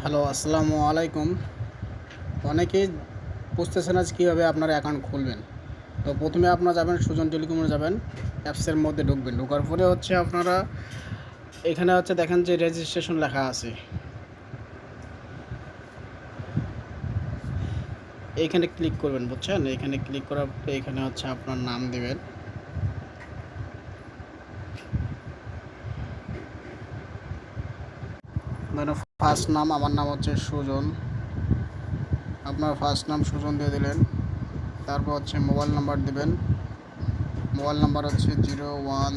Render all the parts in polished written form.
Hello, আসসালামু আলাইকুম। অনেকেই বুঝতেছেন আজ কীভাবে আপনার অ্যাকাউন্ট খুলবেন। তো প্রথমে আপনারা যাবেন সুজন টেলিকমে যাবেন, অ্যাপসের মধ্যে ঢুকবেন। ঢোকার পরে হচ্ছে আপনারা এখানে হচ্ছে দেখেন যে রেজিস্ট্রেশন লেখা আছে, এইখানে ক্লিক করবেন, বুঝছেন? এখানে ক্লিক করার পরে এখানে হচ্ছে আপনার নাম দেবেন। মানে ফার্স্ট নাম, আমার নাম হচ্ছে সুজন। আপনার ফার্স্ট নাম সুজন দিয়ে দিলেন। তারপর হচ্ছে মোবাইল নাম্বার দেবেন। মোবাইল নাম্বার হচ্ছে 019।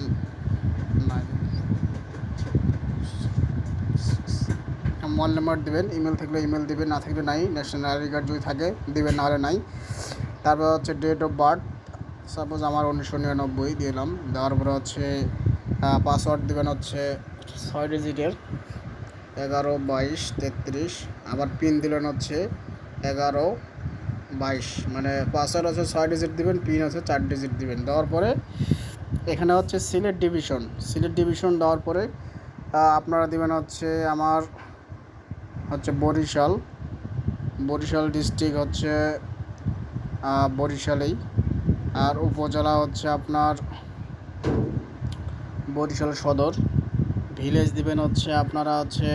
মোবাইল নাম্বার দেবেন। ইমেল থাকলে ইমেল দেবেন, না থাকলে নাই। ন্যাশনাল আইডি কার্ড যদি থাকে দেবেন, নাহলে নাই। তারপর হচ্ছে ডেট অফ বার্থ, সাপোজ আমার 1999 দিলাম। দেওয়ার পরে হচ্ছে পাসওয়ার্ড দেবেন হচ্ছে 6 ডিজিটের, 11 22 33। আবার পিন দিলেন হচ্ছে 11 22। মানে পাসওয়ার্ড হচ্ছে 6 ডিজিট দিবেন, পিন হচ্ছে 4 ডিজিট দিবেন। দেওয়ার পরে এখানে হচ্ছে সিলেট ডিভিশন দেওয়ার পরে আপনারা দেবেন হচ্ছে আমার হচ্ছে বরিশাল ডিস্ট্রিক্ট হচ্ছে বরিশালেই। আর উপজেলা হচ্ছে আপনার বরিশাল সদর। ভিলেজ দিবেন হচ্ছে আপনারা হচ্ছে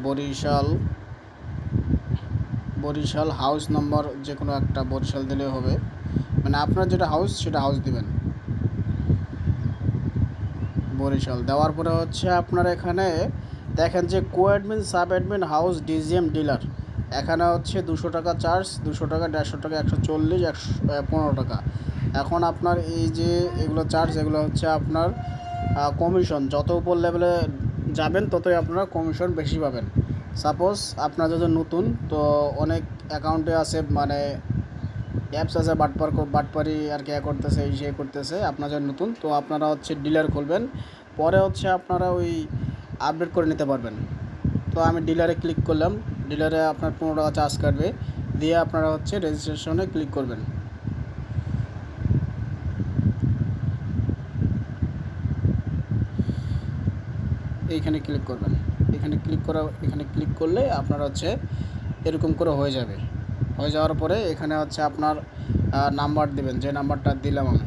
বরিশাল বরিশাল হাউস নম্বর যে কোনো একটা বরিশাল দিলে হবে। মানে আপনার যেটা হাউস সেটা হাউস দিবেন, বরিশাল। দেওয়ার পরে হচ্ছে আপনার এখানে দেখেন যে coadmin, sub admin, house, DGM, dealer. এখানে হচ্ছে 200 টাকা চার্জ, 200 টাকা, 150 টাকা, 140, 15 টাকা। এখন আপনার এই যে এগুলো চার্জ, এগুলো হচ্ছে আপনার কমিশন। যত উপর লেভেলে যাবেন ততই আপনারা কমিশন বেশি পাবেন। সাপোজ আপনার যদি নতুন, তো অনেক অ্যাকাউন্টে আছে, মানে অ্যাপস আছে বাটপারি আর কি করতেছে, এই সে করতেছে। আপনার যদি নতুন, তো আপনারা হচ্ছে ডিলার খুলবেন। পরে হচ্ছে আপনারা ওই আপডেট করে নিতে পারবেন। তো আমি ডিলারে ক্লিক করলাম। ডিলারে আপনার 15 টাকা চার্জ কাটবে, দিয়ে আপনারা হচ্ছে রেজিস্ট্রেশনে ক্লিক করবেন। এইখানে ক্লিক করবেন। এখানে ক্লিক করলে আপনার হচ্ছে এরকম করে হয়ে যাবে। হয়ে যাওয়ার পরে এখানে হচ্ছে আপনার নাম্বার দেবেন, যে নাম্বারটা দিলাম আমি।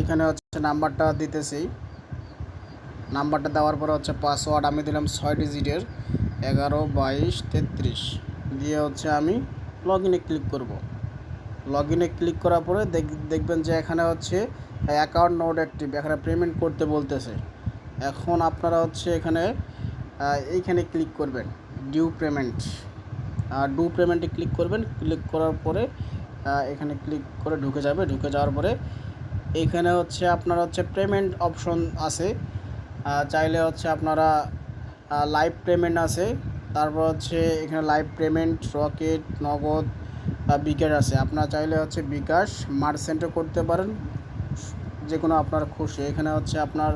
এখানে হচ্ছে নাম্বারটা দিতেছি। নাম্বারটা দেওয়ার পরে হচ্ছে পাসওয়ার্ড আমি দিলাম 6 ডিজিটের, 11 22 33। দিয়ে হচ্ছে আমি লগ ইনে ক্লিক করব। লগ ইনে ক্লিক করার পরে দেখবেন যে এখানে হচ্ছে অ্যাকাউন্ট নট অ্যাক্টিভ, এখানে পেমেন্ট করতে বলতেছে। এখন আপনারা হচ্ছে এখানে এইখানে ক্লিক করবেন, ডিউ পেমেন্ট। ডু পেমেন্টে ক্লিক করবেন। ক্লিক করার পরে এখানে ক্লিক করে ঢুকে যাবে। ঢুকে যাওয়ার পরে এইখানে হচ্ছে আপনার হচ্ছে পেমেন্ট অপশন আছে। চাইলে হচ্ছে আপনারা লাইভ পেমেন্ট আছে। তারপর হচ্ছে এখানে লাইভ পেমেন্ট, রকেট, নগদ, বিকাশ আছে। আপনারা চাইলে হচ্ছে বিকাশ, মার্চেন্টও করতে পারেন, যে কোনো আপনার খুশি। এখানে হচ্ছে আপনার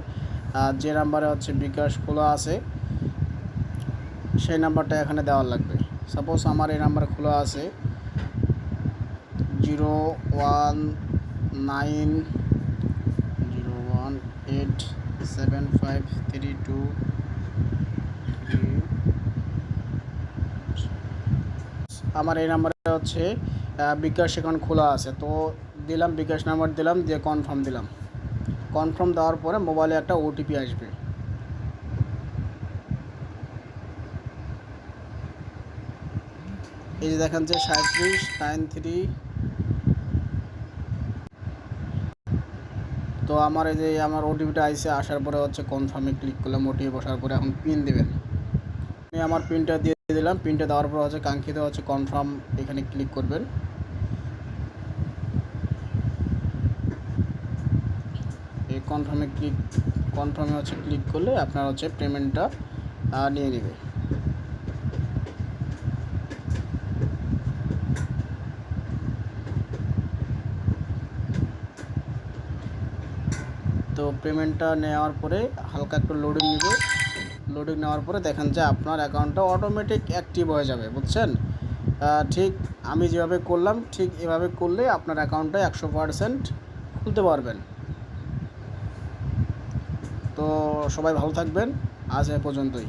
যে নাম্বারে হচ্ছে বিকাশ খোলা আছে সেই নাম্বারটা এখানে দেওয়া লাগবে। সাপোজ আমার এই নাম্বার খোলা আছে 01901875323। আমার এই নাম্বারে হচ্ছে বিকাশ অ্যাকাউন্ট খোলা আছে। তো দিলাম, বিকাশ নাম্বার দিলাম, দিয়ে কনফার্ম দিলাম। কনফার্ম দেওয়ার পরে মোবাইলে একটা ওটিপি আসবে। এই যে দেখেন যে 3793। তো আমার এই যে আমার ওটিপিটা আইসে, আসার পরে হচ্ছে কনফার্মে ক্লিক করলাম। ওটিপি বসার পরে এখন পিন দেবেন। আমি আমার পিনটা দিয়ে দিলাম। পিনটা দেওয়ার পর হচ্ছে কাঙ্ক্ষিত হচ্ছে কনফার্ম, এখানে ক্লিক করবেন। এই কনফার্মে হচ্ছে ক্লিক করলে আপনার হচ্ছে পেমেন্টটা নিয়ে নেবে। তো পেমেন্টটা নেওয়ার পরে হালকা একটু লোডিং নেবে। লোডিং নেওয়ার পরে দেখেন যে আপনার অ্যাকাউন্টটা অটোমেটিক অ্যাক্টিভ হয়ে যাবে, বুঝছেন? ঠিক আমি যেভাবে করলাম ঠিক এভাবে করলে আপনার অ্যাকাউন্টটা 100% খুলতে পারবেন। তো সবাই ভালো থাকবেন, আজ এ পর্যন্তই।